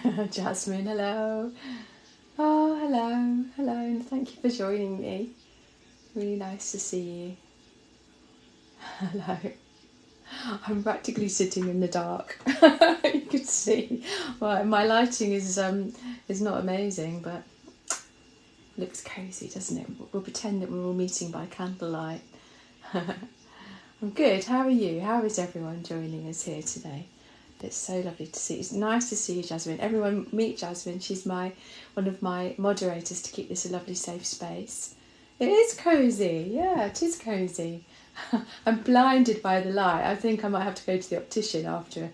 Jasmine, hello. Oh, hello, hello, and thank you for joining me. Really nice to see you. Hello. I'm practically sitting in the dark. You can see. Well, my lighting is not amazing, but looks cosy, doesn't it? We'll pretend that we're all meeting by candlelight. I'm good. How are you? How is everyone joining us here today? It's so lovely to see you. It's nice to see you, Jasmine. Everyone meet Jasmine. She's one of my moderators to keep this a lovely, safe space. It is cosy. Yeah, it is cosy. I'm blinded by the light. I think I might have to go to the optician after.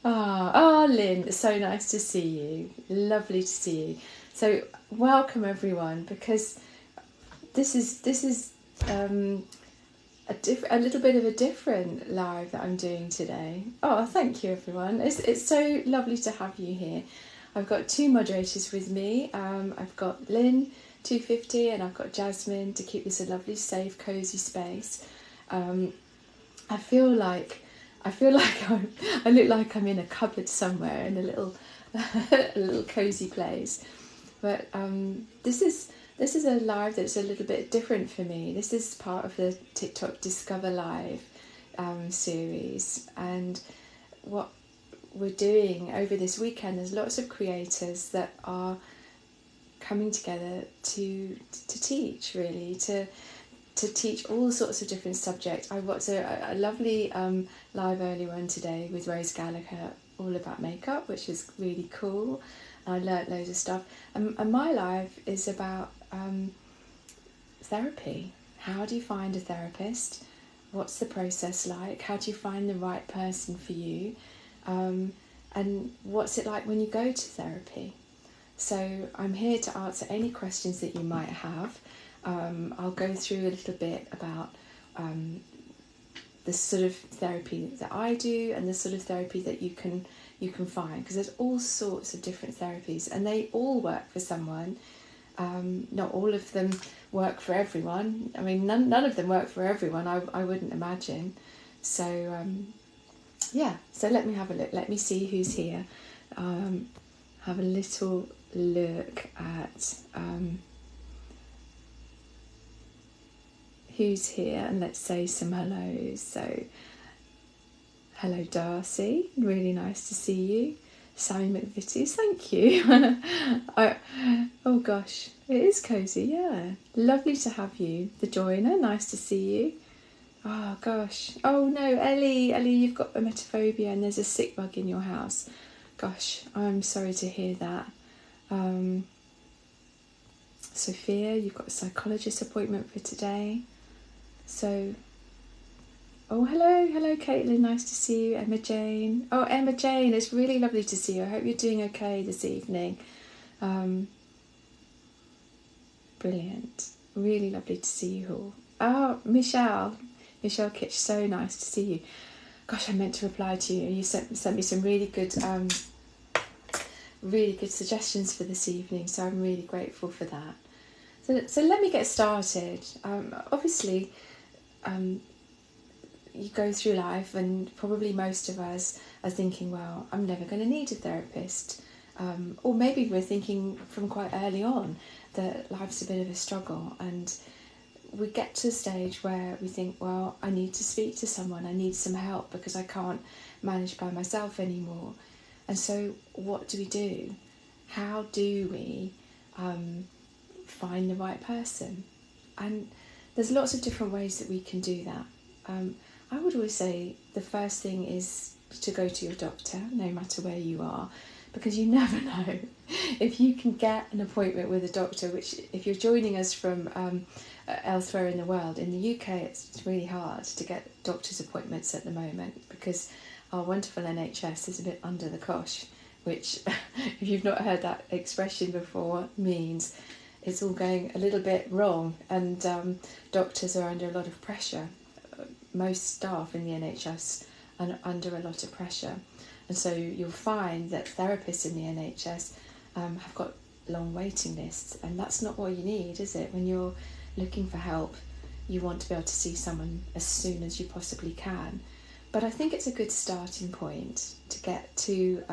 Lynn, it's so nice to see you. Lovely to see you. So welcome everyone, because this is a little bit of a different live that I'm doing today. Oh, thank you everyone. It's so lovely to have you here. I've got two moderators with me. I've got Lynn 250 and I've got Jasmine to keep this a lovely, safe, cozy space. I feel like I look like I'm in a cupboard somewhere in a little a little cozy place. But this is a live that's a little bit different for me. This is part of the TikTok Discover Live series, and what we're doing over this weekend, there's lots of creators that are coming together to teach, really, to teach all sorts of different subjects. I watched a lovely live earlier on today with Rose Gallagher, all about makeup, which is really cool. I learnt loads of stuff. And my live is about therapy. How do you find a therapist? What's the process like? How do you find the right person for you? And what's it like when you go to therapy? So I'm here to answer any questions that you might have. I'll go through a little bit about the sort of therapy that I do and the sort of therapy that you can find, because there's all sorts of different therapies and they all work for someone. Not all of them work for everyone. I mean, none of them work for everyone, I wouldn't imagine. So so let me have a look. Let me see who's here. Have a little look at who's here, and let's say some hellos. So hello Darcy, really nice to see you. Sammy McVitie's, thank you. Oh gosh, it is cosy, yeah. Lovely to have you, the joiner, nice to see you. Oh gosh, oh no, Ellie, you've got emetophobia and there's a sick bug in your house. Gosh, I'm sorry to hear that. Sophia, you've got a psychologist appointment for today. So, oh hello Caitlin, nice to see you. Emma Jane, oh Emma Jane, it's really lovely to see you. I hope you're doing okay this evening. Brilliant, really lovely to see you all. Oh, Michelle Kitch, so nice to see you. Gosh, I meant to reply to you. You sent me some really good suggestions for this evening, so I'm really grateful for that. So let me get started. Obviously, you go through life and probably most of us are thinking, well, I'm never going to need a therapist. Or maybe we're thinking from quite early on that life's a bit of a struggle, and we get to a stage where we think, well, I need to speak to someone, I need some help because I can't manage by myself anymore. And so what do? How do we find the right person? And there's lots of different ways that we can do that. I would always say the first thing is to go to your doctor, no matter where you are, because you never know if you can get an appointment with a doctor, which if you're joining us from elsewhere in the world, in the UK it's really hard to get doctor's appointments at the moment because our wonderful NHS is a bit under the cosh, which if you've not heard that expression before means it's all going a little bit wrong, and doctors are under a lot of pressure. Most staff in the NHS are under a lot of pressure, and so you'll find that therapists in the NHS have got long waiting lists, and that's not what you need, is it? When you're looking for help, you want to be able to see someone as soon as you possibly can. But I think it's a good starting point to get to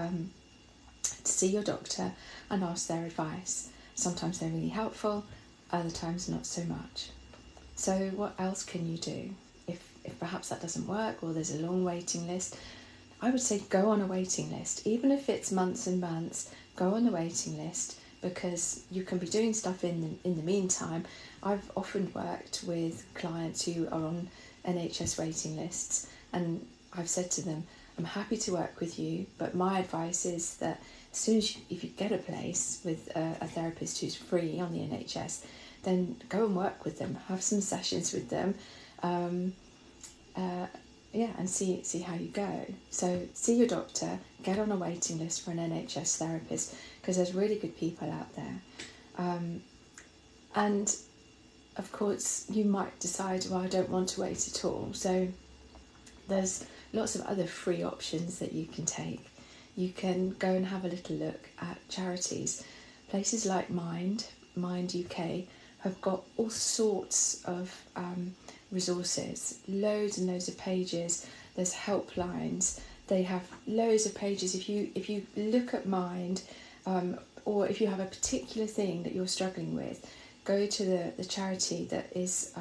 see your doctor and ask their advice. Sometimes they're really helpful, other times not so much. So what else can you do? If perhaps that doesn't work or there's a long waiting list, I would say go on a waiting list. Even if it's months and months, go on the waiting list, because you can be doing stuff in the meantime. I've often worked with clients who are on NHS waiting lists, and I've said to them, I'm happy to work with you, but my advice is that as soon as if you get a place with a therapist who's free on the NHS, then go and work with them, have some sessions with them, and see how you go. So see your doctor, get on a waiting list for an NHS therapist, because there's really good people out there. And of course you might decide, well, I don't want to wait at all. So there's lots of other free options that you can take. You can go and have a little look at charities. Places like Mind UK have got all sorts of resources, loads and loads of pages. There's helplines. They have loads of pages. If you look at Mind, or if you have a particular thing that you're struggling with, go to the charity that is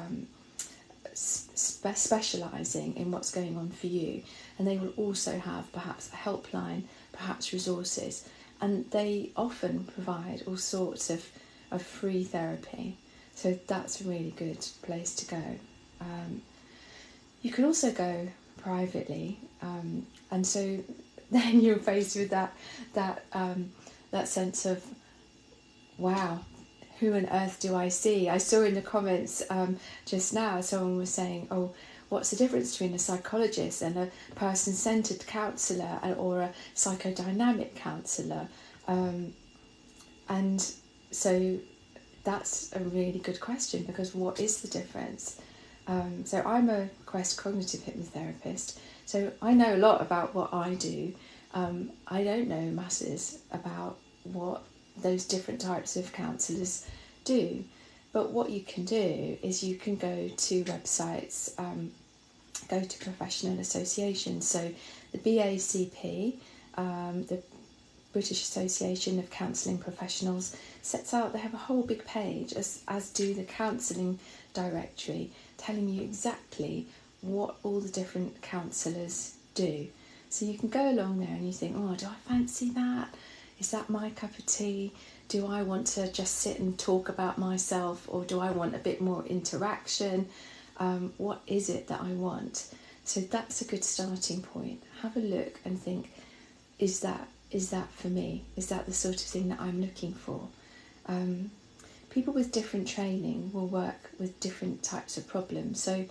specialising in what's going on for you, and they will also have perhaps a helpline, perhaps resources, and they often provide all sorts of free therapy. So that's a really good place to go. You can also go privately, and so then you're faced with that sense of, wow, who on earth do I see? I saw in the comments just now someone was saying, oh, what's the difference between a psychologist and a person-centred counsellor or a psychodynamic counsellor? And so that's a really good question, because what is the difference? So I'm a Quest cognitive hypnotherapist, so I know a lot about what I do. I don't know masses about what those different types of counsellors do, but what you can do is you can go to websites, go to professional associations. So the BACP, the British Association of Counselling Professionals, sets out, they have a whole big page, as do the Counselling Directory, telling you exactly what all the different counsellors do. So you can go along there and you think, oh, do I fancy that? Is that my cup of tea? Do I want to just sit and talk about myself, or do I want a bit more interaction? What is it that I want? So that's a good starting point. Have a look and think, is that for me? Is that the sort of thing that I'm looking for? People with different training will work with different types of problems. So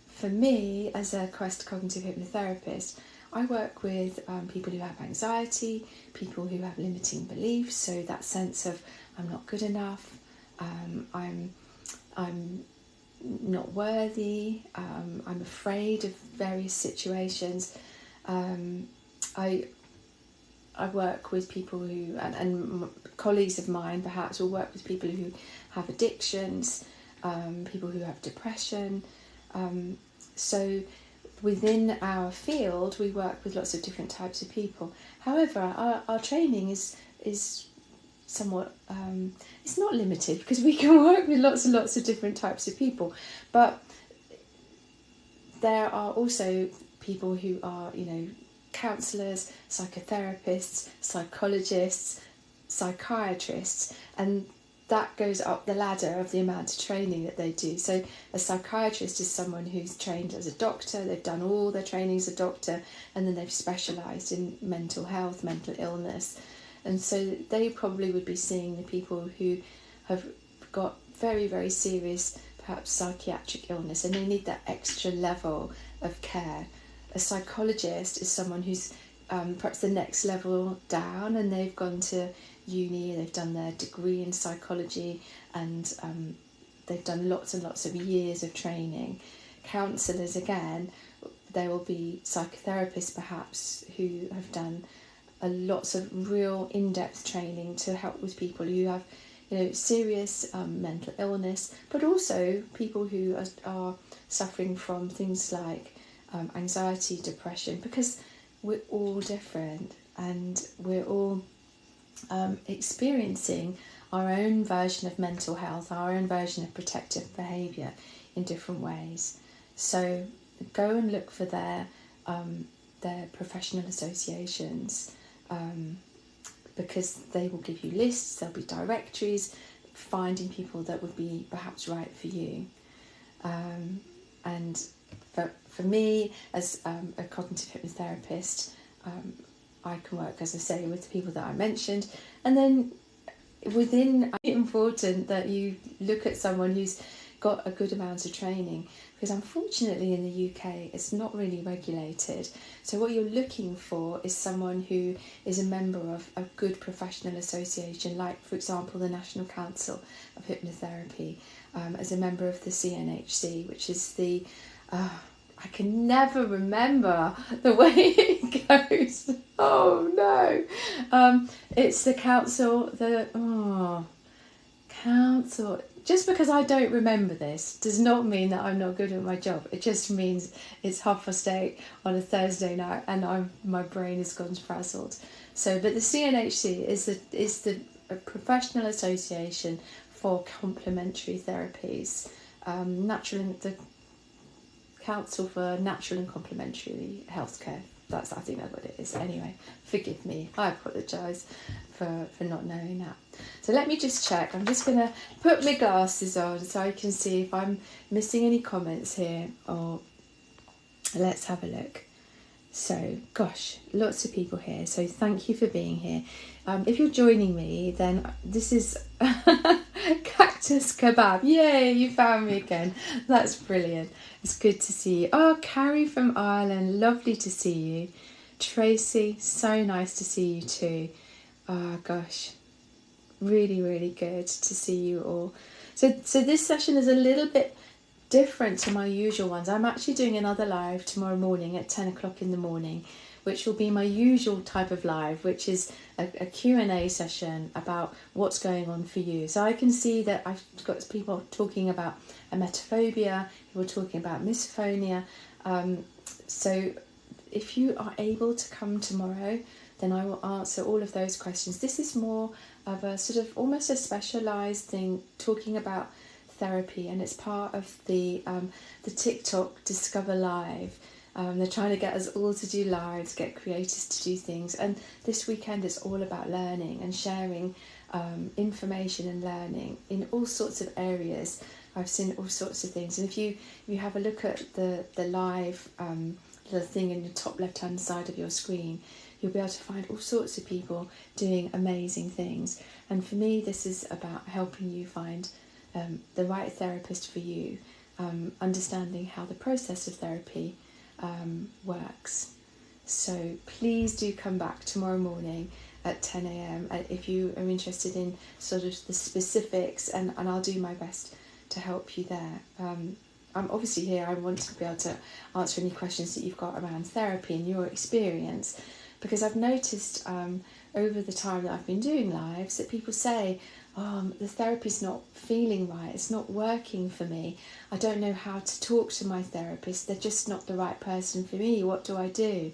for me, as a Quest cognitive hypnotherapist, I work with people who have anxiety, people who have limiting beliefs, so that sense of I'm not good enough, I'm not worthy, I'm afraid of various situations. I work with people who, and colleagues of mine perhaps, will work with people who have addictions, people who have depression. So within our field, we work with lots of different types of people. However, our training is somewhat, it's not limited, because we can work with lots and lots of different types of people. But there are also people who are, counsellors, psychotherapists, psychologists, psychiatrists, and that goes up the ladder of the amount of training that they do. So a psychiatrist is someone who's trained as a doctor, they've done all their training as a doctor, and then they've specialised in mental health, mental illness. And so they probably would be seeing the people who have got very, very serious, perhaps psychiatric illness, and they need that extra level of care. A psychologist is someone who's perhaps the next level down, and they've gone to uni, they've done their degree in psychology, and they've done lots and lots of years of training. Counsellors, again, there will be psychotherapists perhaps who have done lots of real in-depth training to help with people who have serious mental illness, but also people who are suffering from things like anxiety, depression, because we're all different and we're all experiencing our own version of mental health, our own version of protective behaviour in different ways. So go and look for their professional associations, because they will give you lists, there'll be directories, finding people that would be perhaps right for you. And for me, as a cognitive hypnotherapist, I can work, as I say, with the people that I mentioned, and then within, it's important that you look at someone who's got a good amount of training, because unfortunately in the UK it's not really regulated. So what you're looking for is someone who is a member of a good professional association, like for example the National Council of Hypnotherapy, as a member of the CNHC, which is the I can never remember the way it goes. Oh no. It's the council, council. Just because I don't remember this does not mean that I'm not good at my job. It just means it's 8:30 on a Thursday night and my brain has gone frazzled. So, but the CNHC is the professional association for complementary therapies. The Council for Natural and Complementary Healthcare. I think that's what it is. Anyway, forgive me. I apologise for not knowing that. So let me just check. I'm just going to put my glasses on so I can see if I'm missing any comments here. Or let's have a look. So, gosh, lots of people here. So thank you for being here. If you're joining me, then this is Cactus Kebab. Yay, you found me again. That's brilliant. It's good to see you. Oh, Carrie from Ireland, lovely to see you. Tracy, so nice to see you too. Oh, gosh, really, really good to see you all. So this session is a little bit different to my usual ones. I'm actually doing another live tomorrow morning at 10 o'clock in the morning, which will be my usual type of live, which is a Q&A session about what's going on for you. So I can see that I've got people talking about emetophobia, people talking about misophonia. So if you are able to come tomorrow, then I will answer all of those questions. This is more of a sort of almost a specialised thing, talking about therapy, and it's part of the TikTok Discover Live. They're trying to get us all to do lives, get creators to do things, and this weekend is all about learning and sharing information and learning in all sorts of areas. I've seen all sorts of things, and if you have a look at the live little thing in the top left hand side of your screen, you'll be able to find all sorts of people doing amazing things. And for me, this is about helping you find the right therapist for you, understanding how the process of therapy works. So please do come back tomorrow morning at 10 a.m. if you are interested in sort of the specifics, and I'll do my best to help you there. I'm obviously here, I want to be able to answer any questions that you've got around therapy and your experience, because I've noticed over the time that I've been doing lives that people say, the therapy's not feeling right, it's not working for me, I don't know how to talk to my therapist, they're just not the right person for me, what do I do?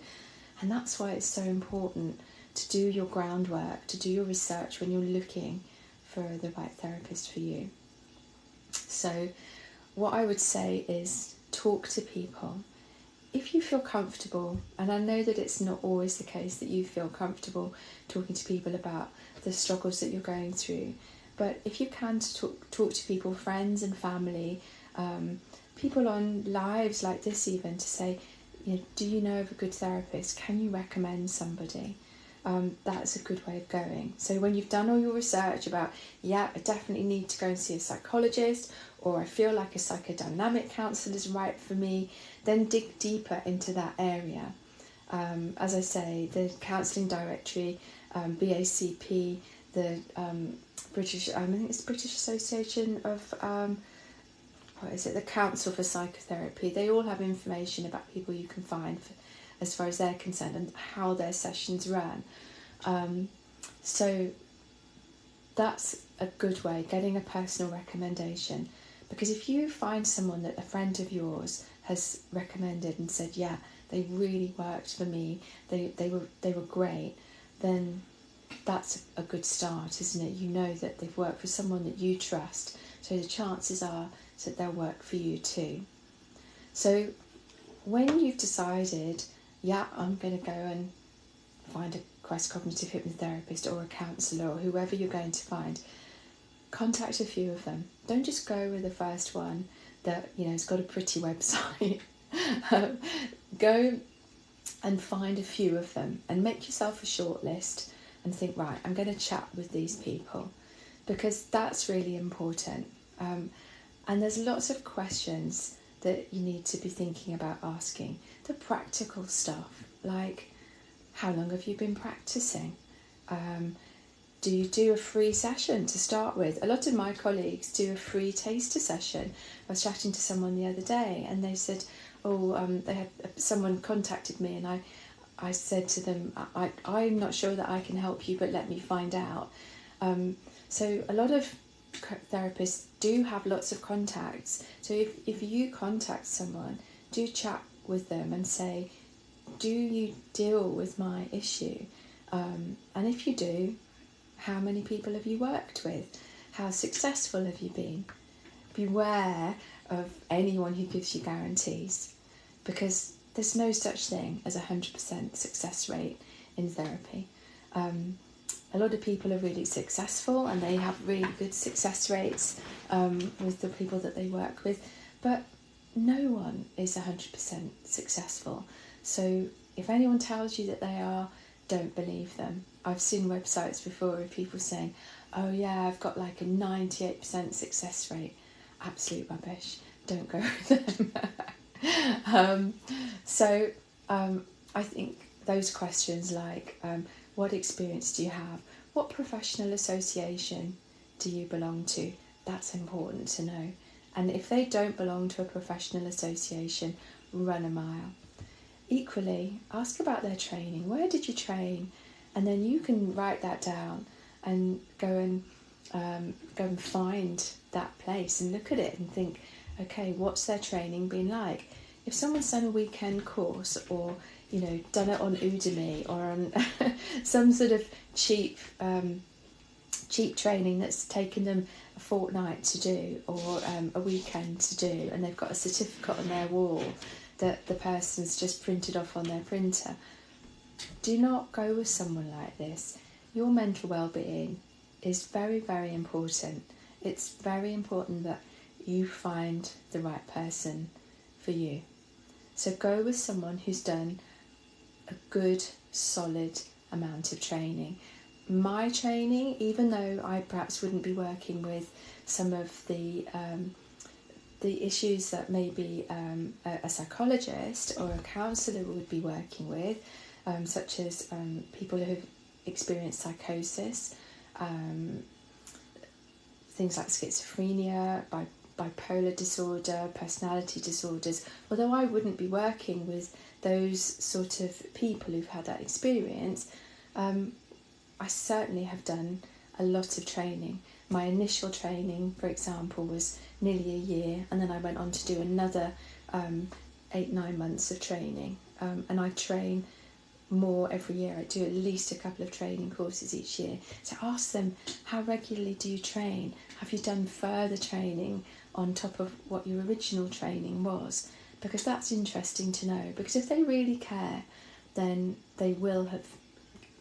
And that's why it's so important to do your groundwork, to do your research when you're looking for the right therapist for you. So what I would say is talk to people. If you feel comfortable, and I know that it's not always the case that you feel comfortable talking to people about the struggles that you're going through, but if you can talk to people, friends and family, people on lives like this even, to say, do you know of a good therapist? Can you recommend somebody? That's a good way of going. So when you've done all your research about, I definitely need to go and see a psychologist, or I feel like a psychodynamic counsellor is right for me, then dig deeper into that area. As I say, the Counselling Directory, BACP, the British, I think it's British Association of, the Council for Psychotherapy, they all have information about people you can find as far as they're concerned and how their sessions run. So that's a good way, getting a personal recommendation. Because if you find someone, that a friend of yours, has recommended and said, yeah, they really worked for me, they were great, then that's a good start, isn't it? You know that they've worked for someone that you trust, so the chances are that they'll work for you too. So when you've decided, yeah, I'm going to go and find a Quest cognitive hypnotherapist or a counsellor or whoever you're going to find, contact a few of them. Don't just go with the first one that, you know, has got a pretty website. Go and find a few of them and make yourself a short list and think, right, I'm going to chat with these people, because that's really important. And there's lots of questions that you need to be thinking about asking. The practical stuff, like, how long have you been practicing? Do you do a free session to start with? A lot of my colleagues do a free taster session. I was chatting to someone the other day and they said, they had someone contacted me, and I said to them, I'm not sure that I can help you, but let me find out. So a lot of therapists do have lots of contacts. So if you contact someone, do chat with them and say, do you deal with my issue? And if you do, how many people have you worked with? How successful have you been? Beware of anyone who gives you guarantees, because there's no such thing as 100% success rate in therapy. A lot of people are really successful and they have really good success rates with the people that they work with, but no one is 100% successful. So if anyone tells you that they are, don't believe them. I've seen websites before of people saying, oh yeah, I've got like a 98% success rate. Absolute rubbish. Don't go with them. I think those questions like, what experience do you have? What professional association do you belong to? That's important to know. And if they don't belong to a professional association, run a mile. Equally, ask about their training. Where did you train? And then you can write that down and go and find that place and look at it and think, okay, what's their training been like? If someone's done a weekend course, or you know, done it on Udemy or on some sort of cheap training that's taken them a fortnight to do, or a weekend to do, and they've got a certificate on their wall that the person's just printed off on their printer, do not go with someone like this. Your mental well-being is very, very important. It's very important that you find the right person for you. So go with someone who's done a good, solid amount of training. My training, even though I perhaps wouldn't be working with some of the issues that maybe a psychologist or a counsellor would be working with, such as people who have experienced psychosis, things like schizophrenia, bipolar disorder, personality disorders. Although I wouldn't be working with those sort of people who've had that experience, I certainly have done a lot of training. My initial training, for example, was nearly a year, and then I went on to do another 8-9 months of training, and I train more every year. I do at least a couple of training courses each year. So ask them, how regularly do you train? Have you done further training on top of what your original training was? Because that's interesting to know, because if they really care, then they will have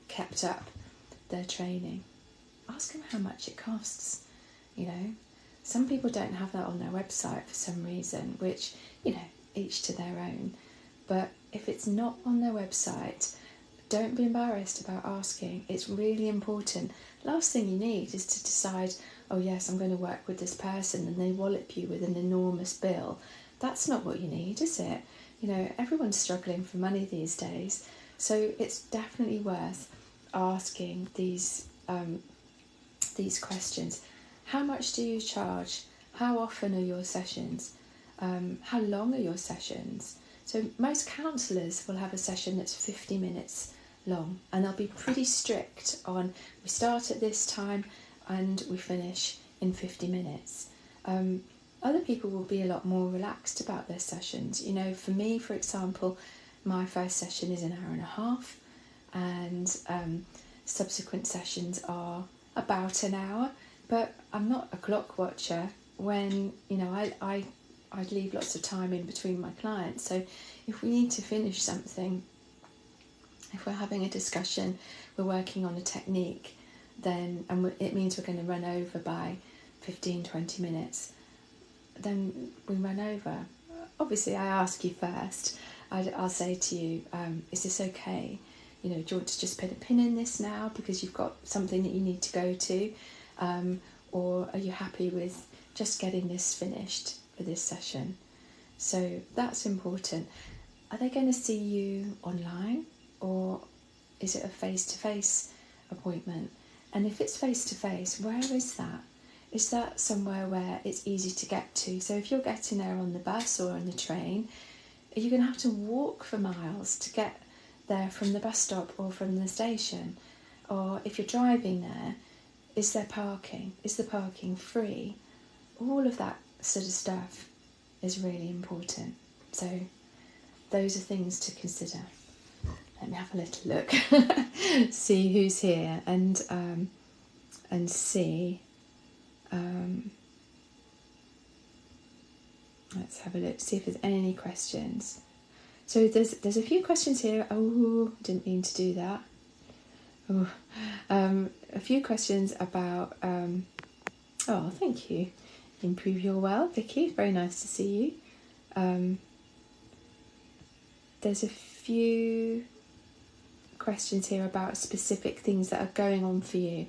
kept up their training. Ask them how much it costs. You know, some people don't have that on their website for some reason, which, you know, each to their own. But if it's not on their website, don't be embarrassed about asking. It's really important. Last thing you need is to decide, oh yes, I'm going to work with this person, and they wallop you with an enormous bill. That's not what you need, is it? You know, everyone's struggling for money these days, so it's definitely worth asking these questions. How much do you charge? How often are your sessions? How long are your sessions? So most counsellors will have a session that's 50 minutes long, and they'll be pretty strict on, we start at this time and we finish in 50 minutes. other people will be a lot more relaxed about their sessions. You know, for me, for example, my first session is an hour and a half, and subsequent sessions are about an hour. But I'm not a clock watcher. When, you know, I leave lots of time in between my clients. So if we need to finish something, if we're having a discussion, we're working on a technique, then it means we're going to run over by 15-20 minutes, then we run over. Obviously, I ask you first. I'll say to you, is this okay? You know, do you want to just put a pin in this now because you've got something that you need to go to? Or are you happy with just getting this finished for this session? So that's important. Are they going to see you online, or is it a face-to-face appointment? And if it's face-to-face, where is that? Is that somewhere where it's easy to get to? So if you're getting there on the bus or on the train, are you going to have to walk for miles to get there from the bus stop or from the station? Or if you're driving there, is there parking? Is the parking free? All of that sort of stuff is really important. So those are things to consider. Let me have a little look, see who's here, and see. Let's have a look, see if there's any questions. So there's a few questions here. Oh, didn't mean to do that. Oh, a few questions about. Oh, thank you. Improve Your Well, Vicky. Very nice to see you. There's a few questions here about specific things that are going on for you.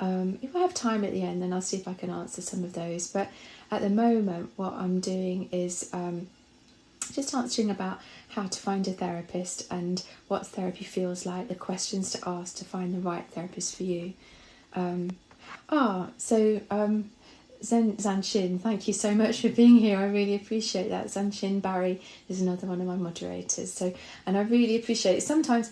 If I have time at the end, then I'll see if I can answer some of those. But at the moment, what I'm doing is just answering about how to find a therapist and what therapy feels like, the questions to ask to find the right therapist for you. Zanshin, thank you so much for being here. I really appreciate that. Zanshin Barry is another one of my moderators. And I really appreciate it. Sometimes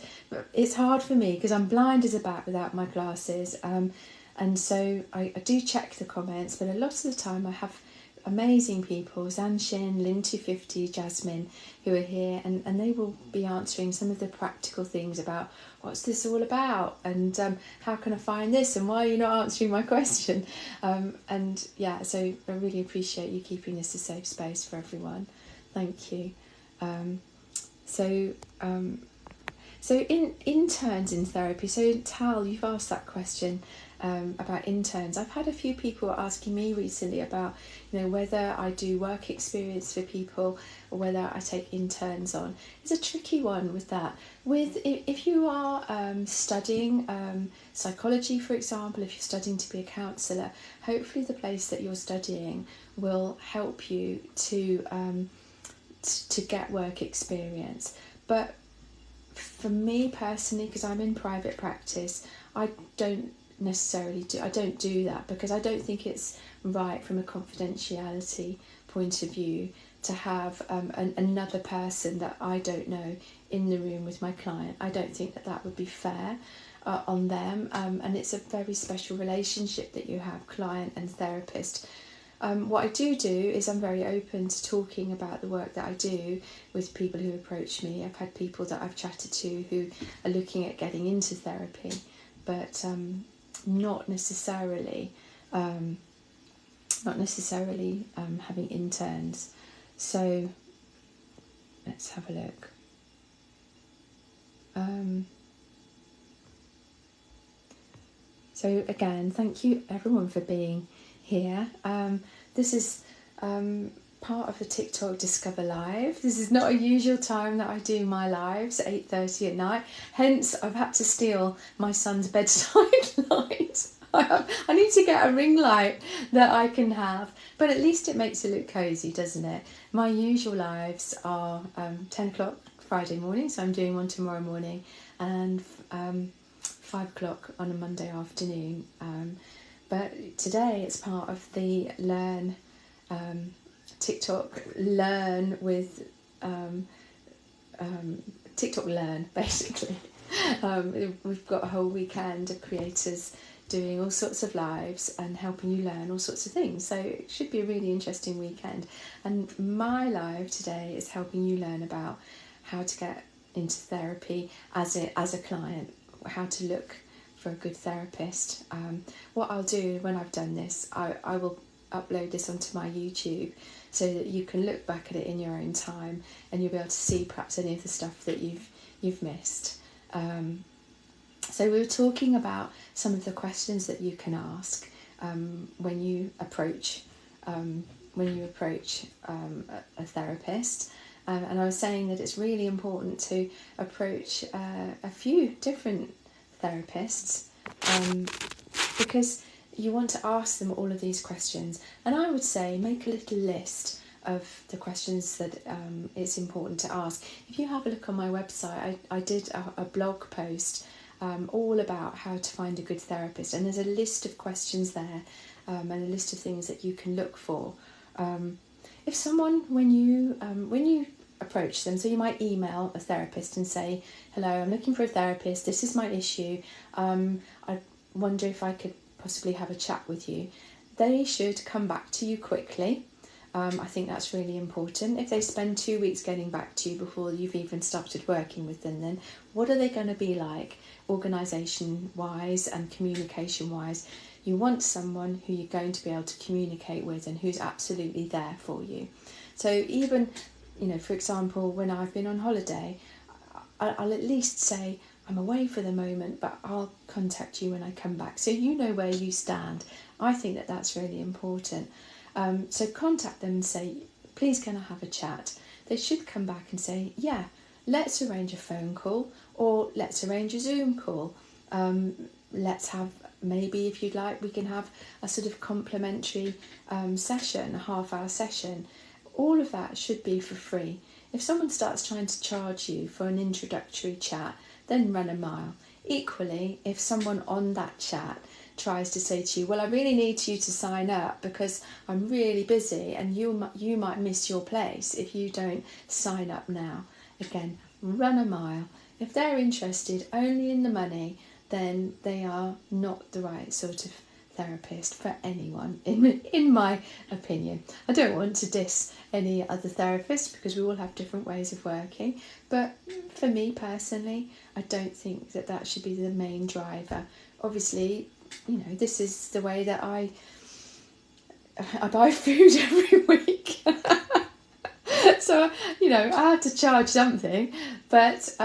it's hard for me because I'm blind as a bat without my glasses. And so I do check the comments, but a lot of the time I have amazing people, Zanshin, Lynn250, Jasmine, who are here, and they will be answering some of the practical things about what's this all about, and how can I find this, and why are you not answering my question? And yeah, so I really appreciate you keeping this a safe space for everyone. Thank you. So in interns in therapy, so Tal, you've asked that question about interns. I've had a few people asking me recently about, you know, whether I do work experience for people or whether I take interns on. It's a tricky one with that. If you are studying psychology, for example, if you're studying to be a counsellor, hopefully the place that you're studying will help you to get work experience. But for me personally, because I'm in private practice, I don't do that because I don't think it's right from a confidentiality point of view to have another person that I don't know in the room with my client. I don't think that would be fair on them, and it's a very special relationship that you have, client and therapist. What I do is I'm very open to talking about the work that I do with people who approach me. I've had people that I've chatted to who are looking at getting into therapy, but not necessarily having interns. So let's have a look. So again, thank you everyone for being here. This is part of the TikTok Discover Live. This is not a usual time that I do my lives, 8:30 at night. Hence, I've had to steal my son's bedside light. I need to get a ring light that I can have, but at least it makes it look cosy, doesn't it? My usual lives are 10 o'clock Friday morning, so I'm doing one tomorrow morning, and 5 o'clock on a Monday afternoon. But today it's part of the TikTok Learn with TikTok Learn, basically. We've got a whole weekend of creators doing all sorts of lives and helping you learn all sorts of things. So it should be a really interesting weekend. And my live today is helping you learn about how to get into therapy as a client, how to look for a good therapist. What I'll do when I've done this, I will upload this onto my YouTube so that you can look back at it in your own time, and you'll be able to see perhaps any of the stuff that you've missed. So we were talking about some of the questions that you can ask when you approach a therapist. And I was saying that it's really important to approach a few different therapists because you want to ask them all of these questions. And I would say make a little list of the questions that it's important to ask. If you have a look on my website, I did a blog post all about how to find a good therapist, and there's a list of questions there and a list of things that you can look for. If someone, when you approach them, so you might email a therapist and say, hello, I'm looking for a therapist, this is my issue, I wonder if I could possibly have a chat with you. They should come back to you quickly. I think that's really important. If they spend 2 weeks getting back to you before you've even started working with them, then what are they going to be like organisation wise and communication wise? You want someone who you're going to be able to communicate with and who's absolutely there for you. So even, for example, when I've been on holiday, I'll at least say, I'm away for the moment, but I'll contact you when I come back, so you know where you stand. I think that that's really important. So contact them and say, please can I have a chat? They should come back and say, yeah, let's arrange a phone call, or let's arrange a Zoom call. Let's have, maybe if you'd like, we can have a sort of complimentary session, a half-hour session. All of that should be for free. If someone starts trying to charge you for an introductory chat, then run a mile. Equally, if someone on that chat tries to say to you, well, I really need you to sign up because I'm really busy and you might miss your place if you don't sign up now. Again, run a mile. If they're interested only in the money, then they are not the right sort of therapist for anyone, in my opinion. I don't want to diss any other therapists because we all have different ways of working, but for me personally, I don't think that should be the main driver. Obviously, this is the way that I buy food every week. So, I have to charge something, but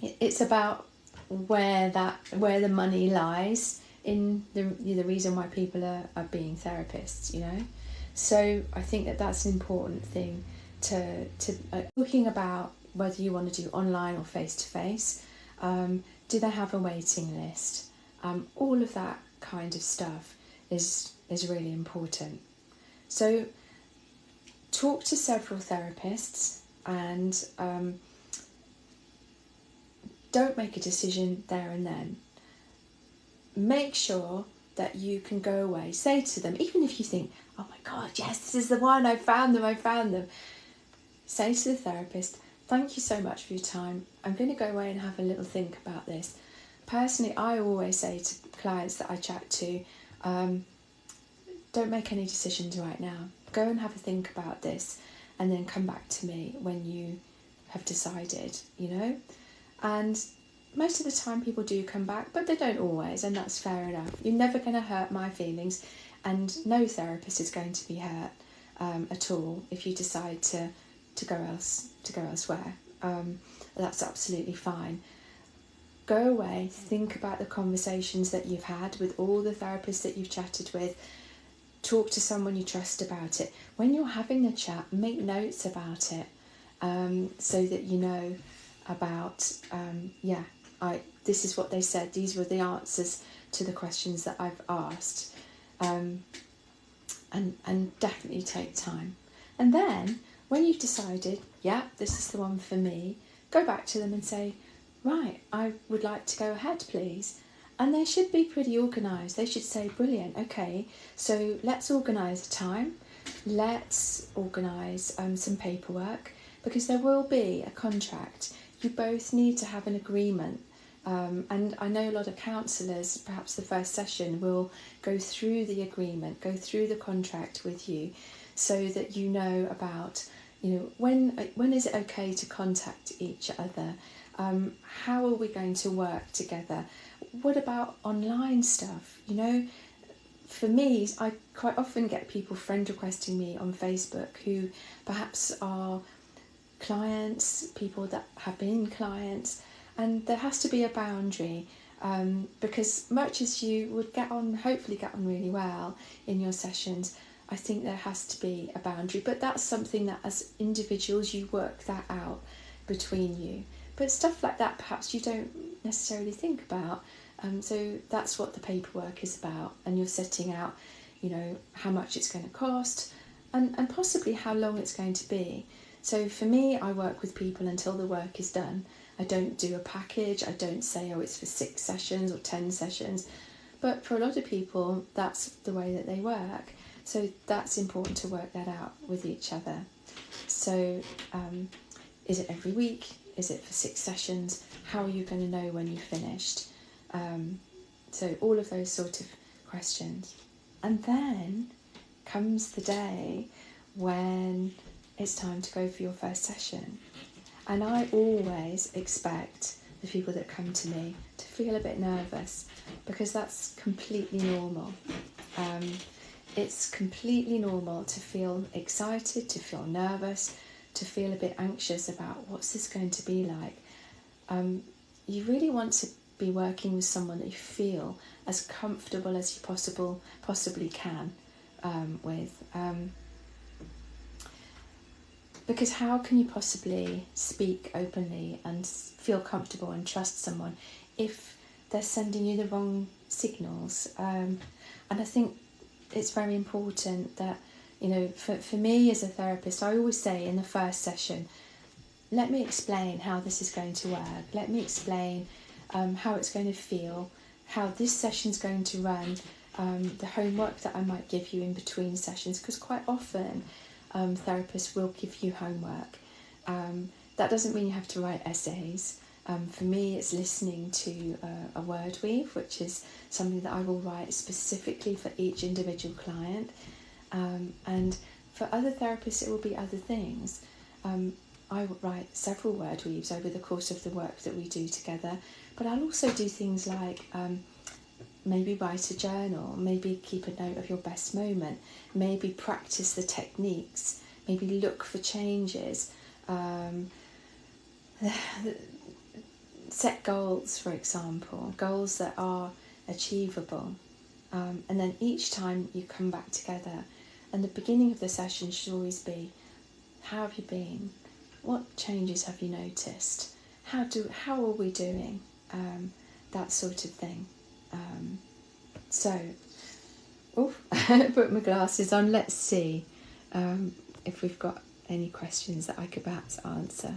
it's about where the money lies in the reason why people are being therapists, So I think that that's an important thing to talking about whether you want to do online or face-to-face. Do they have a waiting list? All of that kind of stuff is really important. So talk to several therapists and don't make a decision there and then. Make sure that you can go away. Say to them, even if you think, oh my God, yes, this is the one, I found them. Say to the therapist, thank you so much for your time. I'm going to go away and have a little think about this. Personally, I always say to clients that I chat to, don't make any decisions right now. Go and have a think about this and then come back to me when you have decided, And most of the time people do come back, but they don't always, and that's fair enough. You're never going to hurt my feelings, and no therapist is going to be hurt at all if you decide to go elsewhere. That's absolutely fine. Go away, think about the conversations that you've had with all the therapists that you've chatted with. Talk to someone you trust about it. When you're having the chat, make notes about it so that you know about, this is what they said, these were the answers to the questions that I've asked. And definitely take time. And then, when you've decided, this is the one for me, go back to them and say, right, I would like to go ahead, please. And they should be pretty organised. They should say, brilliant, okay, so let's organise a time. Let's organise some paperwork, because there will be a contract. You both need to have an agreement And I know a lot of counsellors, perhaps the first session, will go through the agreement, go through the contract with you, so that you know about, when is it okay to contact each other? How are we going to work together? What about online stuff? For me, I quite often get people friend requesting me on Facebook who perhaps are clients, people that have been clients, and there has to be a boundary, because much as you would hopefully get on really well in your sessions, I think there has to be a boundary. But that's something that as individuals you work that out between you. But stuff like that perhaps you don't necessarily think about. So that's what the paperwork is about, and you're setting out, how much it's going to cost, and possibly how long it's going to be. So for me, I work with people until the work is done. I don't do a package. I don't say, it's for 6 sessions or 10 sessions. But for a lot of people, that's the way that they work. So that's important to work that out with each other. So is it every week? Is it for 6 sessions? How are you going to know when you've finished? So all of those sort of questions. And then comes the day when it's time to go for your first session. And I always expect the people that come to me to feel a bit nervous, because that's completely normal. It's completely normal to feel excited, to feel nervous, to feel a bit anxious about what's this going to be like. You really want to be working with someone that you feel as comfortable as you possibly can with. Because how can you possibly speak openly and feel comfortable and trust someone if they're sending you the wrong signals? And I think it's very important that, for me as a therapist, I always say in the first session, let me explain how this is going to work. Let me explain how it's going to feel, how this session's going to run, the homework that I might give you in between sessions, because quite often therapists will give you homework. That doesn't mean you have to write essays. For me, it's listening to a word weave, which is something that I will write specifically for each individual client. And for other therapists, it will be other things. I will write several word weaves over the course of the work that we do together, but I'll also do things like maybe write a journal, maybe keep a note of your best moment, maybe practice the techniques, maybe look for changes, set goals, for example, goals that are achievable. And then each time you come back together, and the beginning of the session should always be, how have you been? What changes have you noticed? How are we doing? That sort of thing. Put my glasses on. Let's see if we've got any questions that I could perhaps answer.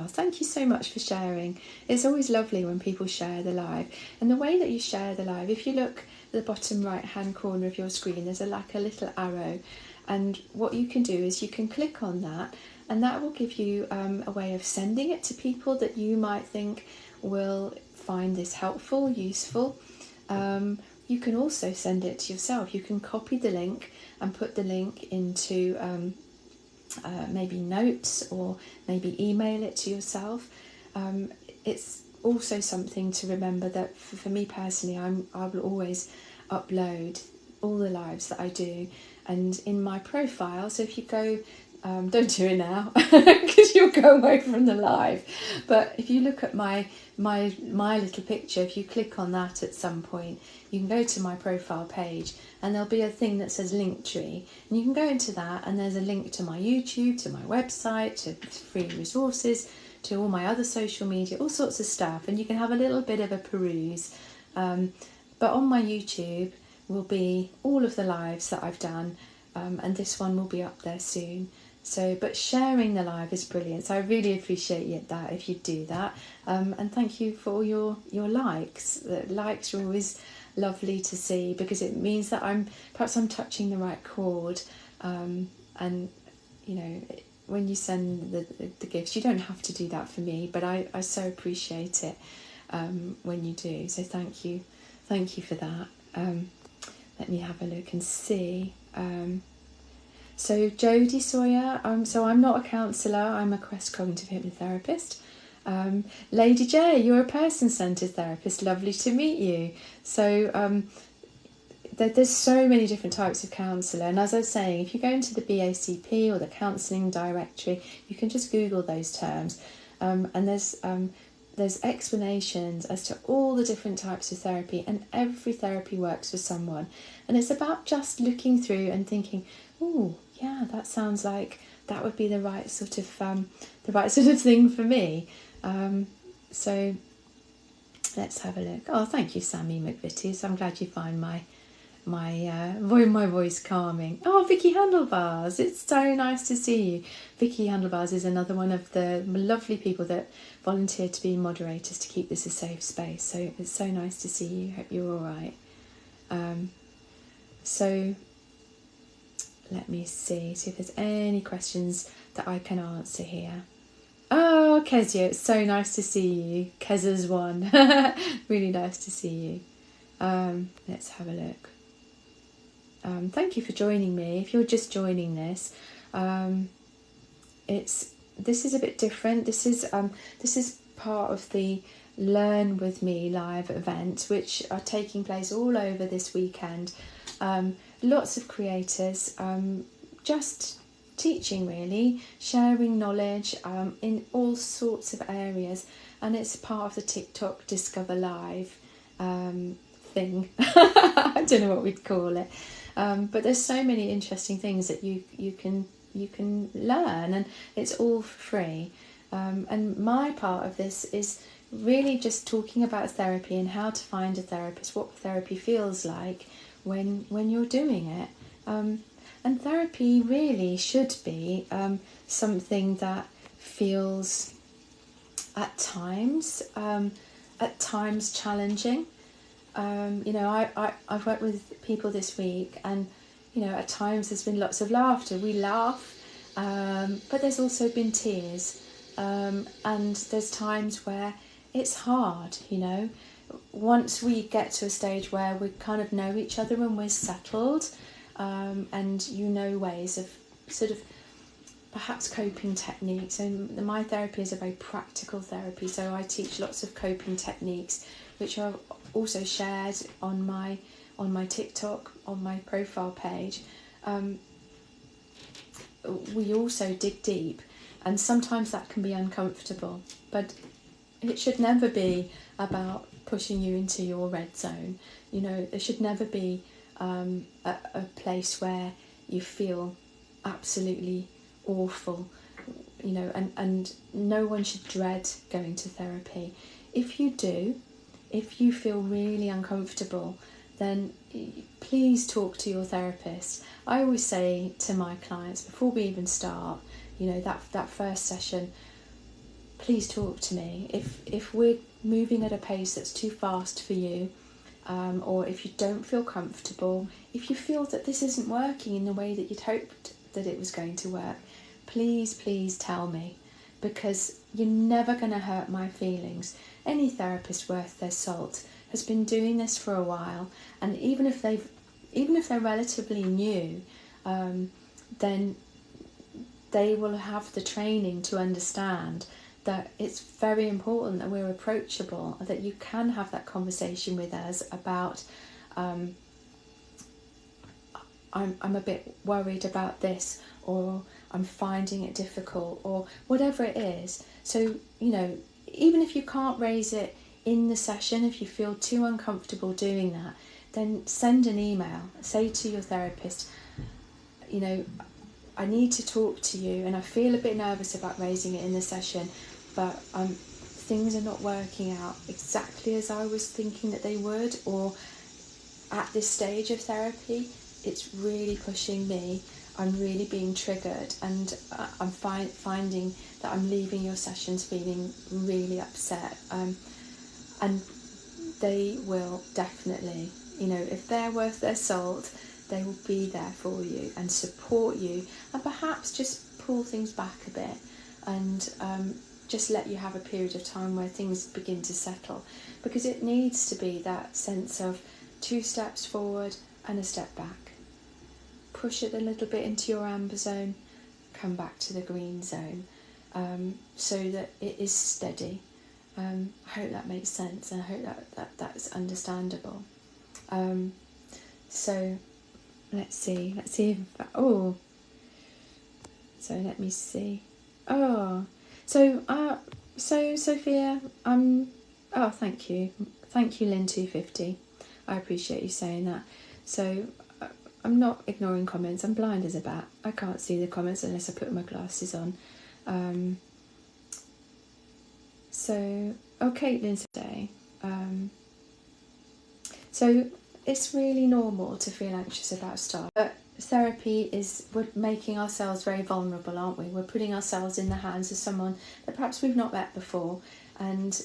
Thank you so much for sharing. It's always lovely when people share the live. And the way that you share the live, if you look at the bottom right hand corner of your screen, there's a little arrow. And what you can do is you can click on that, and that will give you a way of sending it to people that you might think will find this helpful, useful. You can also send it to yourself. You can copy the link and put the link into maybe notes, or maybe email it to yourself. It's also something to remember that for me personally, I will always upload all the lives that I do, and in my profile. So if you go, don't do it now because you'll go away from the live. But if you look at my little picture, if you click on that at some point, you can go to my profile page, and there'll be a thing that says Linktree, and you can go into that, and there's a link to my YouTube, to my website, to free resources, to all my other social media, all sorts of stuff, and you can have a little bit of a peruse. But on my YouTube will be all of the lives that I've done, and this one will be up there soon. So, but sharing the live is brilliant, so I really appreciate that if you do that, and thank you for all your likes. The likes are always lovely to see, because it means that I'm touching the right chord, and when you send the gifts. You don't have to do that for me, but I so appreciate it when you do. So thank you for that. Let me have a look and see. So Jodie Sawyer, so I'm not a counsellor, I'm a Quest cognitive hypnotherapist. Lady J, you're a person-centred therapist, lovely to meet you. So there's so many different types of counsellor, and as I was saying, if you go into the BACP or the counselling directory, you can just Google those terms, and there's explanations as to all the different types of therapy, and every therapy works for someone. And it's about just looking through and thinking, oh yeah, that sounds like that would be the right sort of thing for me. So let's have a look. Oh, thank you, Sammy McVitie's. I'm glad you find my voice calming. Oh, Vicky Handlebars, it's so nice to see you. Vicky Handlebars is another one of the lovely people that volunteered to be moderators to keep this a safe space. So it's so nice to see you. Hope you're all right. So let me see if there's any questions that I can answer here. Oh, Kezia, it's so nice to see you. Keza's one. Really nice to see you. Let's have a look. Thank you for joining me. If you're just joining this, this is a bit different. This is part of the Learn With Me live event, which are taking place all over this weekend. Lots of creators, just teaching really, sharing knowledge in all sorts of areas, and it's part of the TikTok Discover Live thing. I don't know what we'd call it, but there's so many interesting things that you can learn, and it's all free. And my part of this is really just talking about therapy and how to find a therapist, what therapy feels like when you're doing it. And therapy really should be something that feels at times challenging. I've worked with people this week, and at times there's been lots of laughter. We laugh, but there's also been tears, and there's times where it's hard. Once we get to a stage where we kind of know each other and we're settled, and ways of sort of perhaps coping techniques. And my therapy is a very practical therapy, so I teach lots of coping techniques, which are also shared on my TikTok, on my profile page. We also dig deep, and sometimes that can be uncomfortable, but it should never be about pushing you into your red zone. There should never be a place where you feel absolutely awful, and no one should dread going to therapy. If you feel really uncomfortable, then please talk to your therapist. I always say to my clients before we even start, that first session, please talk to me. If we're moving at a pace that's too fast for you, or if you don't feel comfortable, if you feel that this isn't working in the way that you'd hoped that it was going to work, please tell me, because you're never going to hurt my feelings. Any therapist worth their salt has been doing this for a while, and even if they're relatively new, then they will have the training to understand that it's very important that we're approachable, that you can have that conversation with us about I'm a bit worried about this, or I'm finding it difficult, or whatever it is. So, even if you can't raise it in the session, if you feel too uncomfortable doing that, then send an email. Say to your therapist, I need to talk to you, and I feel a bit nervous about raising it in the session, but things are not working out exactly as I was thinking that they would, or at this stage of therapy, it's really pushing me. I'm really being triggered, and I'm finding that I'm leaving your sessions feeling really upset. And they will definitely, if they're worth their salt, they will be there for you and support you, and perhaps just pull things back a bit and just let you have a period of time where things begin to settle, because it needs to be that sense of 2 steps forward and a step back. Push it a little bit into your amber zone, come back to the green zone, so that it is steady. I hope that makes sense, and I hope that's understandable. So let's see if so let me see. So Sophia, thank you, Lynn250. I appreciate you saying that. So I'm not ignoring comments. I'm blind as a bat. I can't see the comments unless I put my glasses on. Caitlin today. So it's really normal to feel anxious about stuff. But therapy we're making ourselves very vulnerable, aren't we? We're putting ourselves in the hands of someone that perhaps we've not met before, and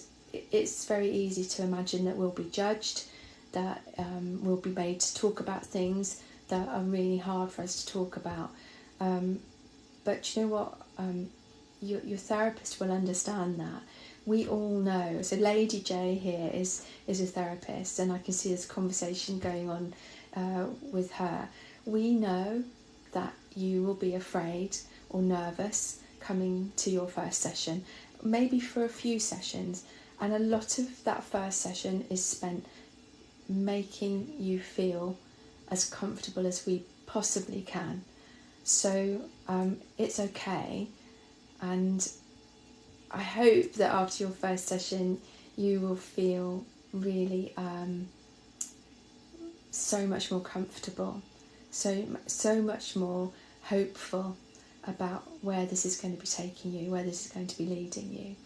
it's very easy to imagine that we'll be judged, that we'll be made to talk about things that are really hard for us to talk about. But you know what? Your therapist will understand that. We all know. So Lady J here is a therapist, and I can see this conversation going on with her. We know that you will be afraid or nervous coming to your first session, maybe for a few sessions, and a lot of that first session is spent making you feel as comfortable as we possibly can. So it's okay, and I hope that after your first session you will feel really so much more comfortable, so much more hopeful about where this is going to be taking you, where this is going to be leading you.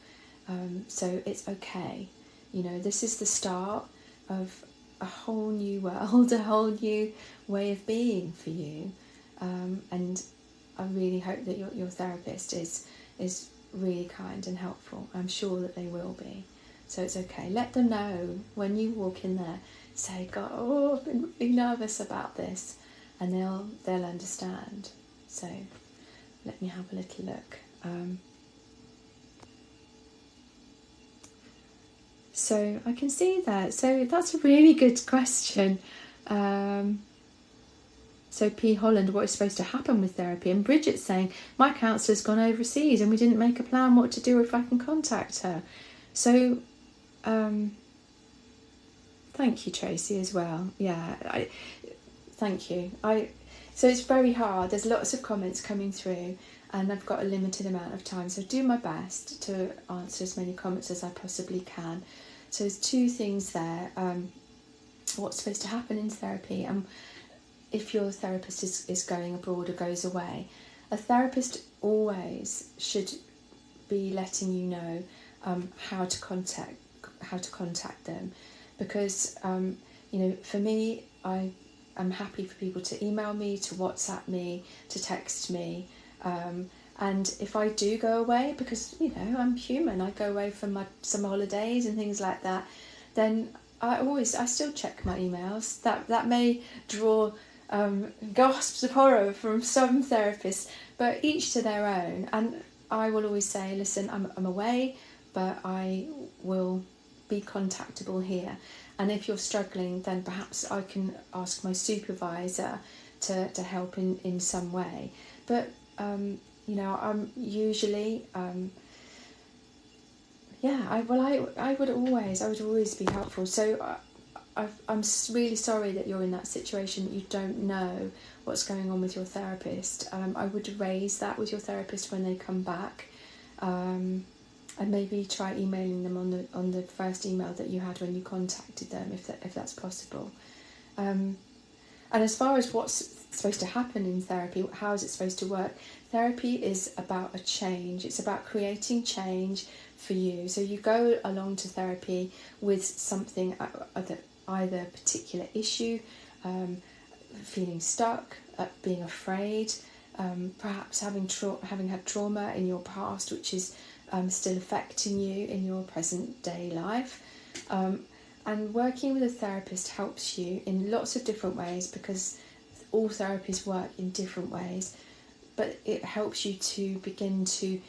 So it's okay. You know, this is the start of a whole new world, a whole new way of being for you. And I really hope that your therapist is really kind and helpful. I'm sure that they will be. So it's okay. Let them know when you walk in there. Say, God, I've been really nervous about this, and they'll understand. So let me have a little look. So I can see that. So that's a really good question. So P. Holland, what is supposed to happen with therapy? And Bridget's saying, my counsellor's gone overseas and we didn't make a plan what to do if I can contact her. So, thank you, Tracy, as well. Yeah, thank you. So it's very hard. There's lots of comments coming through and I've got a limited amount of time. So do my best to answer as many comments as I possibly can. So there's 2 things there. What's supposed to happen in therapy, and if your therapist is going abroad or goes away, a therapist always should be letting you know how to contact them, because for me, I am happy for people to email me, to WhatsApp me, to text me, and if I do go away, because I'm human, I go away for some holidays and things like that, then I still check my emails. That may draw gasps of horror from some therapists, but each to their own. And I will always say, listen, I'm away, but I will be contactable here. And if you're struggling, then perhaps I can ask my supervisor to help in some way. But I'm usually I would always be helpful. So I'm really sorry that you're in that situation, that you don't know what's going on with your therapist. I would raise that with your therapist when they come back, and maybe try emailing them on the first email that you had when you contacted them, if that's possible. And as far as what's supposed to happen in therapy, how is it supposed to work? Therapy is about a change. It's about creating change for you. So you go along to therapy with something, either a particular issue, feeling stuck, being afraid, perhaps having had trauma in your past, which is still affecting you in your present day life. And working with a therapist helps you in lots of different ways, because all therapies work in different ways. but it helps you to begin to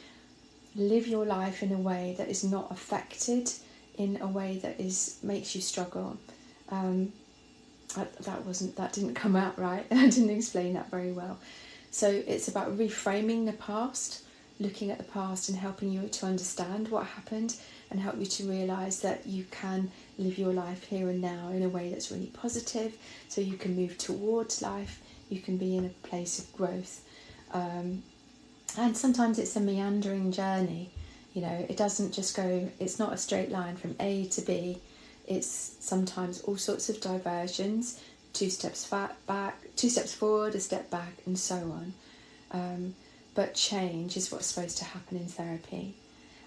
live your life in a way that is not affected in a way that makes you struggle. That didn't come out right. I didn't explain that very well. So it's about reframing the past, looking at the past and helping you to understand what happened and help you to realise that you can live your life here and now in a way that's really positive, so you can move towards life, you can be in a place of growth. And sometimes it's a meandering journey, you know, it doesn't just go, it's not a straight line from A to B, it's sometimes all sorts of diversions, 2 steps back, 2 steps forward, a step back, and so on. But change is what's supposed to happen in therapy.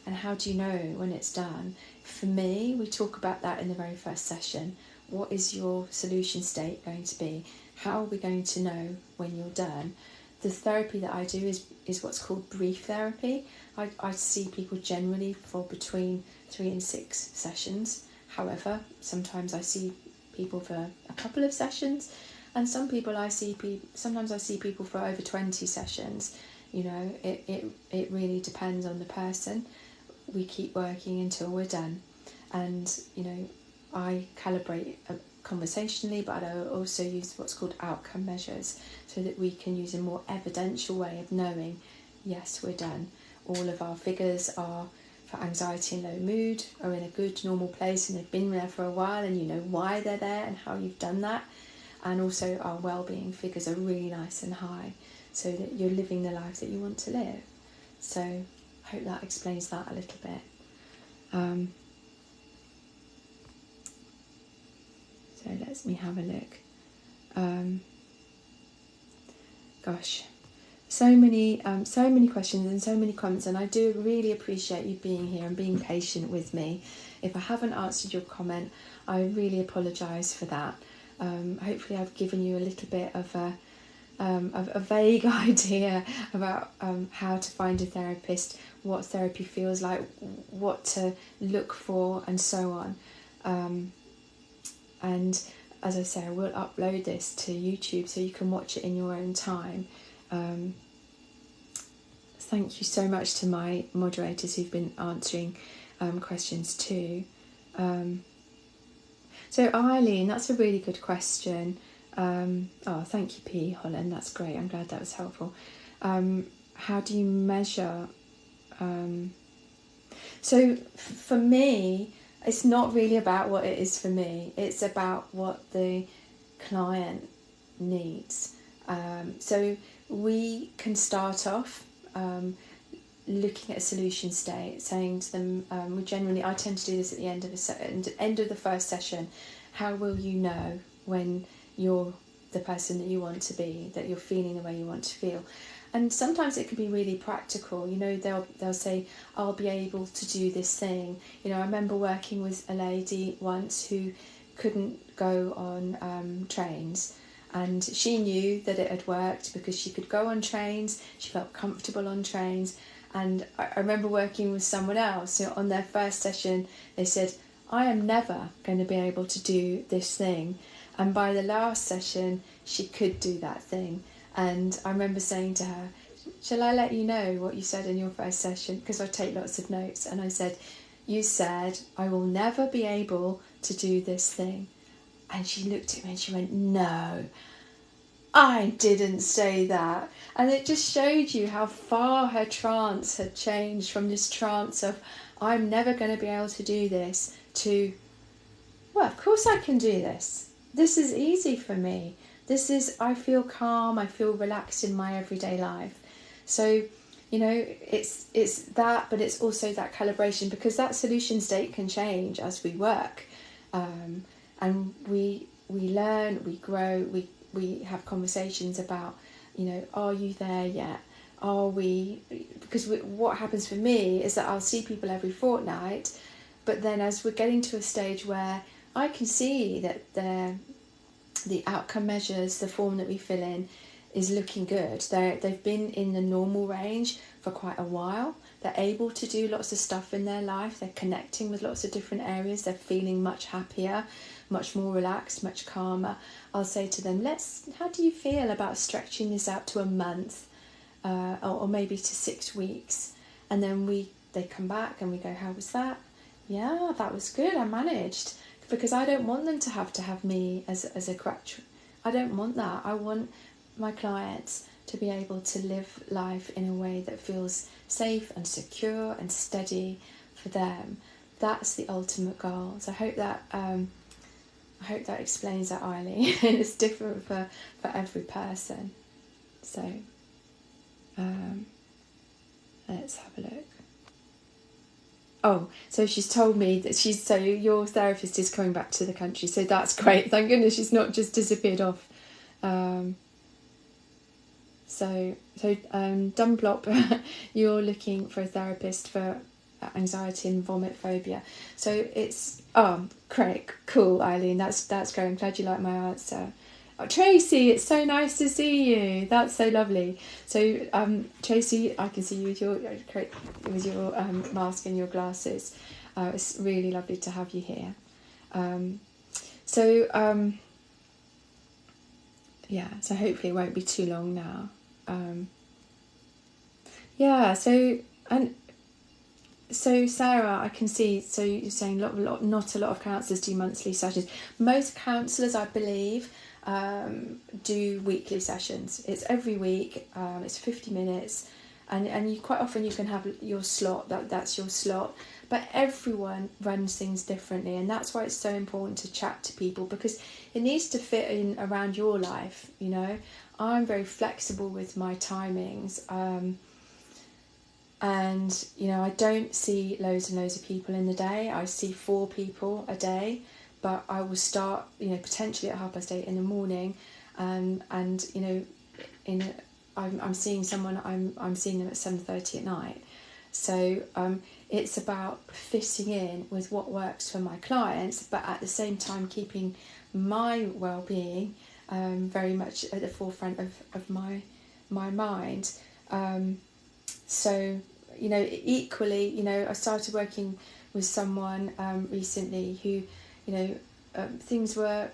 And how do you know when it's done? For me, we talk about that in the very first session. What is your solution state going to be? How are we going to know when you're done? The therapy that I do is what's called brief therapy. I see people generally for between 3 and 6 sessions. However, sometimes I see people for a couple of sessions, and sometimes I see people for over 20 sessions. You know, it really depends on the person. We keep working until we're done, and you know, I calibrate conversationally, but I also use what's called outcome measures, so that we can use a more evidential way of knowing, yes, we're done. All of our figures are for anxiety and low mood are in a good normal place, and they've been there for a while, and you know why they're there and how you've done that. And also our well-being figures are really nice and high, so that you're living the life that you want to live. So I hope that explains that a little bit. So let me have a look. Gosh, so many questions and so many comments, and I do really appreciate you being here and being patient with me. If I haven't answered your comment, I really apologise for that. Hopefully I've given you a little bit of a vague idea about how to find a therapist, what therapy feels like, what to look for, and so on. And as I say, I will upload this to YouTube so you can watch it in your own time. Thank you so much to my moderators who've been answering questions too. So Eileen, that's a really good question. Thank you, P. Holland, that's great. I'm glad that was helpful. How do you measure? So for me, it's not really about what it is for me. It's about what the client needs. So we can start off looking at a solution state, saying to them, I tend to do this at the end of the first session. How will you know when you're the person that you want to be, that you're feeling the way you want to feel? And sometimes it can be really practical. You know, they'll say, I'll be able to do this thing. You know, I remember working with a lady once who couldn't go on trains, and she knew that it had worked because she could go on trains, she felt comfortable on trains. And I remember working with someone else, you know, on their first session, they said, I am never going to be able to do this thing. And by the last session, she could do that thing. And I remember saying to her, shall I let you know what you said in your first session? Because I take lots of notes. And I said, you said, I will never be able to do this thing. And she looked at me and she went, no, I didn't say that. And it just showed you how far her trance had changed from this trance of, I'm never going to be able to do this, to, well, of course I can do this. This is easy for me. I feel calm, I feel relaxed in my everyday life. So, you know, it's that, but it's also that calibration, because that solution state can change as we work. And we learn, we grow, we have conversations about, you know, are you there yet? Because what happens for me is that I'll see people every fortnight, but then as we're getting to a stage where I can see that the outcome measures, the form that we fill in, is looking good. They've been in the normal range for quite a while. They're able to do lots of stuff in their life. They're connecting with lots of different areas. They're feeling much happier, much more relaxed, much calmer. I'll say to them, how do you feel about stretching this out to a month? or maybe to 6 weeks, and then they come back and we go, how was that? Yeah, that was good, I managed. Because I don't want them to have me as a crutch. I don't want that. I want my clients to be able to live life in a way that feels safe and secure and steady for them. That's the ultimate goal. So I hope that explains that, Eileen. It's different for every person. So let's have a look. Oh, so she's told me that so your therapist is coming back to the country, so that's great. Thank goodness she's not just disappeared off. Dunlop, you're looking for a therapist for anxiety and vomit phobia. So it's great, cool, Eileen. That's great. I'm glad you like my answer. Oh, Tracy, it's so nice to see you. That's so lovely. So, Tracy, I can see you with your mask and your glasses. It's really lovely to have you here. So hopefully it won't be too long now. So Sarah, I can see. So you're saying not a lot of counsellors do monthly sessions. Most counsellors, I believe, do weekly sessions. It's every week. It's 50 minutes, and you quite often you can have your slot. That's your slot. But everyone runs things differently, and that's why it's so important to chat to people, because it needs to fit in around your life. You know, I'm very flexible with my timings. And, you know, I don't see loads and loads of people in the day. I see 4 people a day, but I will start, you know, potentially at 8:30 in the morning, and you know, I'm seeing someone. I'm seeing them at 7:30 at night. So it's about fitting in with what works for my clients, but at the same time keeping my well-being very much at the forefront of my mind. So, you know, equally, you know, I started working with someone recently who, you know, things were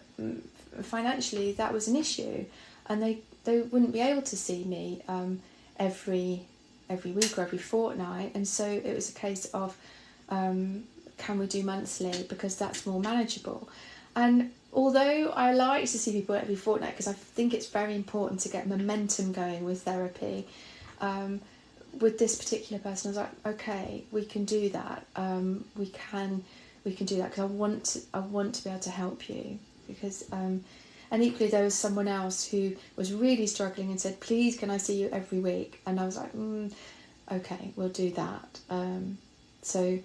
financially, that was an issue, and they wouldn't be able to see me every week or every fortnight, and so it was a case of can we do monthly, because that's more manageable. And although I like to see people every fortnight because I think it's very important to get momentum going with therapy, with this particular person, I was like, okay, we can do that. We can do that, because I want to be able to help you, because and equally there was someone else who was really struggling and said, please, can I see you every week? And I was like, okay, we'll do that. So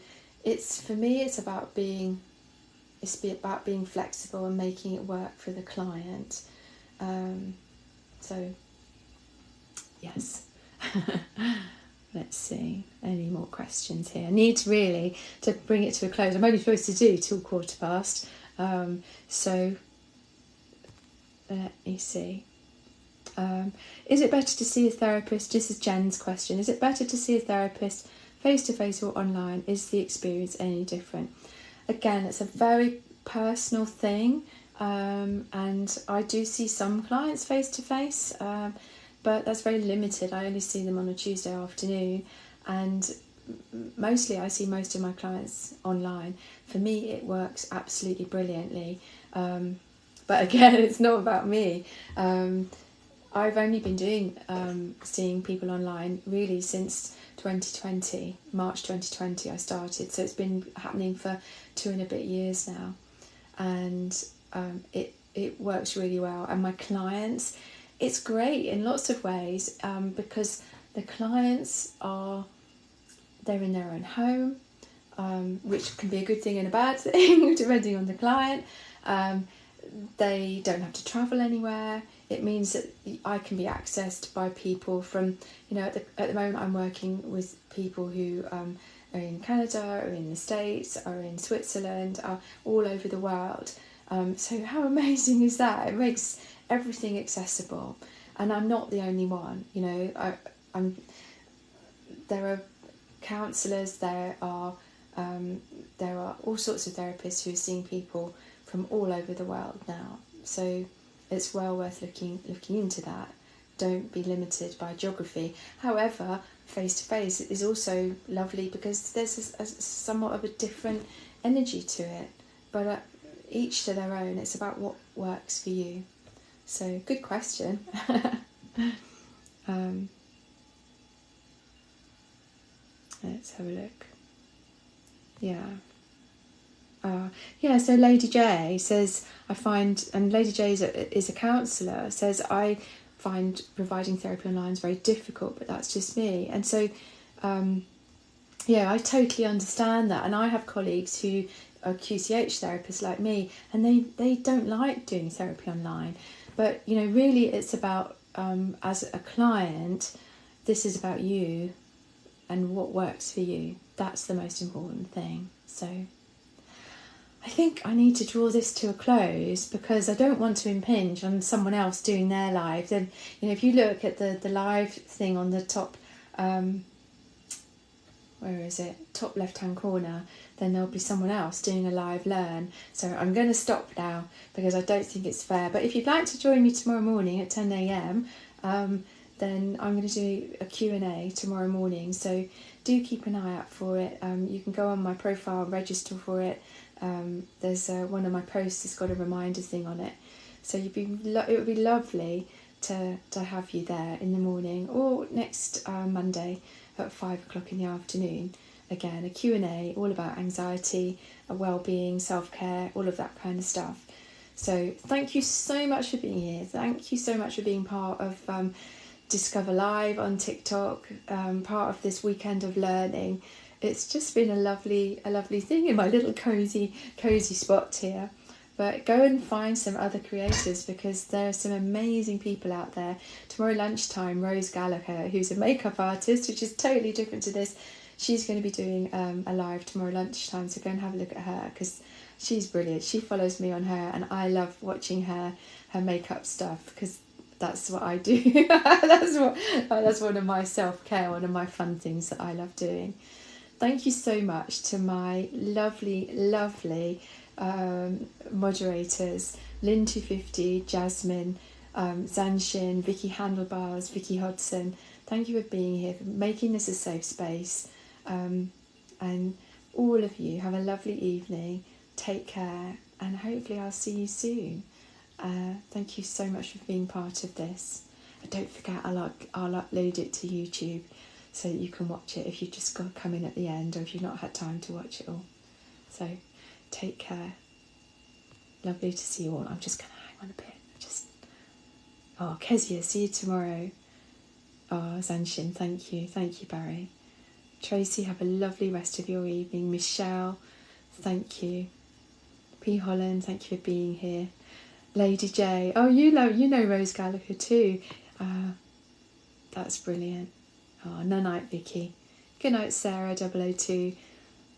for me it's about being flexible and making it work for the client. So yes. Let's see, any more questions here? I need really to bring it to a close. I'm only supposed to do till past. So let me see. Is it better to see a therapist? This is Jen's question. Is it better to see a therapist face-to-face or online? Is the experience any different? Again, it's a very personal thing, and I do see some clients face-to-face, but that's very limited. I only see them on a Tuesday afternoon, and mostly I see most of my clients online. For me, it works absolutely brilliantly. But again, it's not about me. I've only been doing seeing people online really since 2020, March 2020 I started. So it's been happening for 2 and a bit years now, and it works really well. And my clients, it's great in lots of ways, because the clients they're in their own home, which can be a good thing and a bad thing depending on the client. They don't have to travel anywhere. It means that I can be accessed by people from, you know, at the moment I'm working with people who are in Canada, or in the States, or in Switzerland, are all over the world. So how amazing is that? It makes everything accessible, and I'm not the only one. You know, there are counsellors, there are all sorts of therapists who are seeing people from all over the world now. So it's well worth looking into that. don't be limited by geography. However, face-to-face is also lovely because there's a somewhat of a different energy to it, but each to their own. It's about what works for you. So, good question. Let's have a look. Yeah, so Lady J says, I find, and Lady J is a counsellor, says, I find providing therapy online is very difficult, but that's just me. And so, I totally understand that. And I have colleagues who are QCH therapists like me, and they don't like doing therapy online. But, really it's about, as a client, this is about you and what works for you. That's the most important thing. So I think I need to draw this to a close because I don't want to impinge on someone else doing their lives. And if you look at the live thing on the top, top left hand corner, then there'll be someone else doing a live learn. So I'm going to stop now because I don't think it's fair. But if you'd like to join me tomorrow morning at 10 a.m, then I'm going to do a Q&A tomorrow morning. So do keep an eye out for it. You can go on my profile and register for it. There's one of my posts has got a reminder thing on it. So it would be lovely to have you there in the morning or next Monday at 5 o'clock in the afternoon. Again, a Q&A all about anxiety, well-being, self-care, all of that kind of stuff. So thank you so much for being here. Thank you so much for being part of Discover Live on TikTok, part of this weekend of learning. It's just been a lovely thing in my little cozy spot here. But go and find some other creators because there are some amazing people out there. Tomorrow lunchtime, Rose Gallagher, who's a makeup artist, which is totally different to this, she's going to be doing a live tomorrow lunchtime. So go and have a look at her because she's brilliant. She follows me on her and I love watching her makeup stuff because that's what I do. That's one of my self-care, one of my fun things that I love doing. Thank you so much to my lovely moderators, Lynn250, Jasmine, Zanshin, Vicky Handlebars, Vicky Hodson. Thank you for being here, for making this a safe space. And all of you, have a lovely evening. Take care, and hopefully I'll see you soon. Thank you so much for being part of this. And don't forget, I'll upload it to YouTube so that you can watch it if you've just got to come in at the end or if you've not had time to watch it all. So take care. Lovely to see you all. I'm just going to hang on a bit. Kezia, see you tomorrow. Zanshin, thank you. Thank you, Barry. Tracy, have a lovely rest of your evening. Michelle, thank you. P. Holland, thank you for being here. Lady J, you know Rose Gallagher too. That's brilliant. No night, Vicky. Good night, Sarah 002.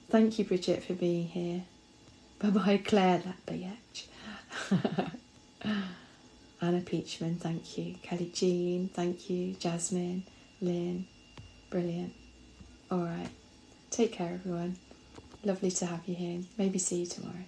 Thank you, Bridget, for being here. Bye-bye, Claire Bayetch. Anna Peachman, thank you. Kelly Jean, thank you. Jasmine, Lynn, brilliant. All right, take care, everyone. Lovely to have you here. Maybe see you tomorrow.